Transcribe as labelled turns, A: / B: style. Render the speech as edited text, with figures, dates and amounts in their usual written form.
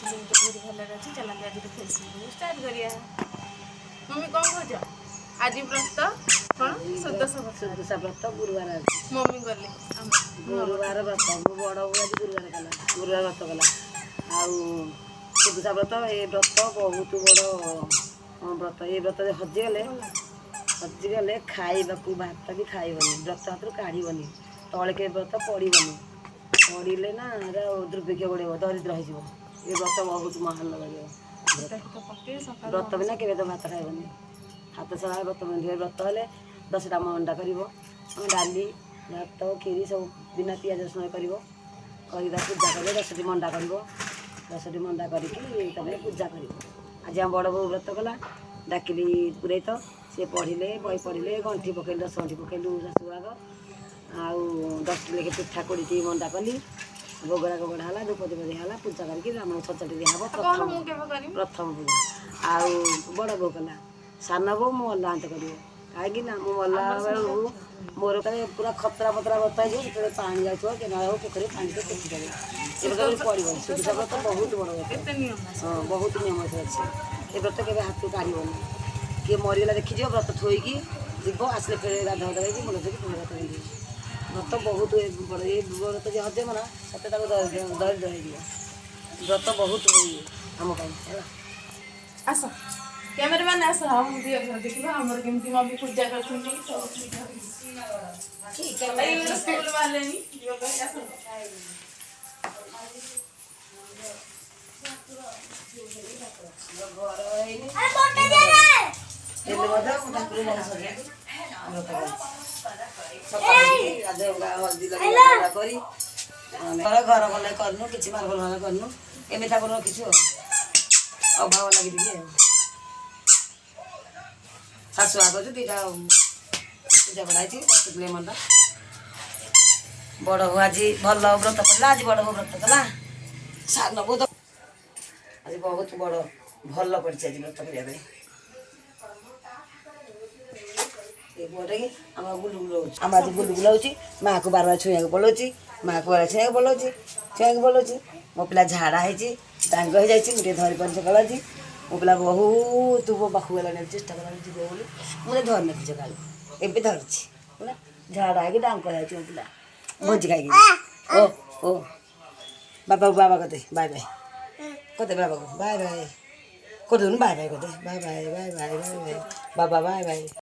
A: बहुत भल अच्छी चलते आज फेसबुक स्टार्ट करिया। मम्मी कौन कौच आज व्रत कौन
B: सुदशा व्रत गुरुवार आज
A: मम्मी गले
B: गुरुवार व्रत मो बड़ बो आज गुरुवार कला गुरुवार व्रत कला आउ सुदशा व्रत ये व्रत बहुत बड़ व्रत ये व्रत हजिगले खाइबा भात भी खाइबनी व्रत हाथ काढ़नी तले के व्रत पड़ोनी पड़े ना दुर्भिक्ष बढ़ दरिद्र हो ये व्रत बहुत महान लगे व्रत बिना के भात खाइबनी हाथ छड़ा व्रत व्रत हेले 10टा मंडा कर डाली भात खीरी सब बिना पियाज रसुण कर पूजा कर 10टी मंडा कर 10टी मंडा करके पूजा कर आज आम बड़ बो व्रत कला डाकिली पुरे तो सी पढ़िले बही पढ़िले गंठी पकड़े 10 गंठी पकड़लु शाशुआग आउ 10टी लेखे पिठा 20टी मंडा कली भोगराग बढ़ाला धूप दीप दिहला पूजा करके ब्राह्मण छचटी दिहब प्रथम पूजा आउ बड़ बो कला सान बो मो अल्लांत कर कहीं मो मल्ला बेलू मोर कहे पूरा खतरा मतरा बता जो पानी जाए केना हो पोखरी पानी तो टेकी देवे पड़ो सुदशा व्रत बहुत बड़ व्रत हाँ बहुत नियम अच्छे ये व्रत के हाथ काढ़नी किए मरीगला देखीज व्रत थोईकी जीव आसले फेर गाधा गाधा मुंड धोकी पुणी व्रत पिंधि व्रत बहुत बड़ ये व्रत जो हजे ना सत दरिद्र व्रत बहुत आम
A: आस कैमरामैन आस हम घर देखा आमर केमती मम्मी पूजा कर स्कूल वाले
B: घर भल करनु कि मार्बल भल करनु एम ठाकुर रखी अभाव लगे शाशु आग 2टा पूजा बढ़ाई 10 मंडा बड़ बो आज भल व्रत पड़ा आज बड़ बो व्रत कला सान बो तो आज बहुत बड़ भल पड़ी आज व्रत करने आम गुलगुल आम आज गुलगुल माँ को बार बार छुआ पलाऊँ माँ को बार छुआ पलाऊँ मो पिला झाड़ा है टांग हो जाए मुझे धरी पार सकाल आज मो पिला बहुत पाखु गला चेष्टा कला बोली मुझे धर न सकाल एवं धरची झाड़ा है डांग हो मो पिला भोजी खाई ओ बाबा बाबा कते बाय बाय कते बाबा को बाय बाय कर बाय बाय कते bye bye bye bye bye bye बाबा बाय बाय।